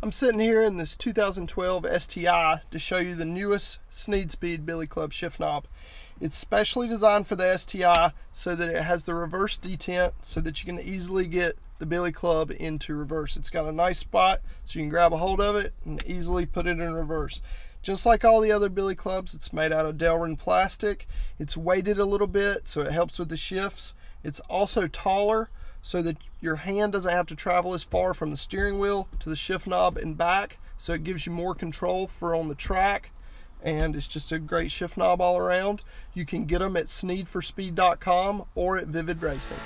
I'm sitting here in this 2012 STI to show you the newest Sneed4Speed Billy Club shift knob. It's specially designed for the STI so that it has the reverse detent so that you can easily get the Billy Club into reverse. It's got a nice spot so you can grab a hold of it and easily put it in reverse. Just like all the other Billy Clubs, it's made out of Delrin plastic. It's weighted a little bit so it helps with the shifts. It's also taller so that your hand doesn't have to travel as far from the steering wheel to the shift knob and back, so it gives you more control for on the track, and it's just a great shift knob all around. You can get them at Sneed4Speed.com or at Vivid Racing.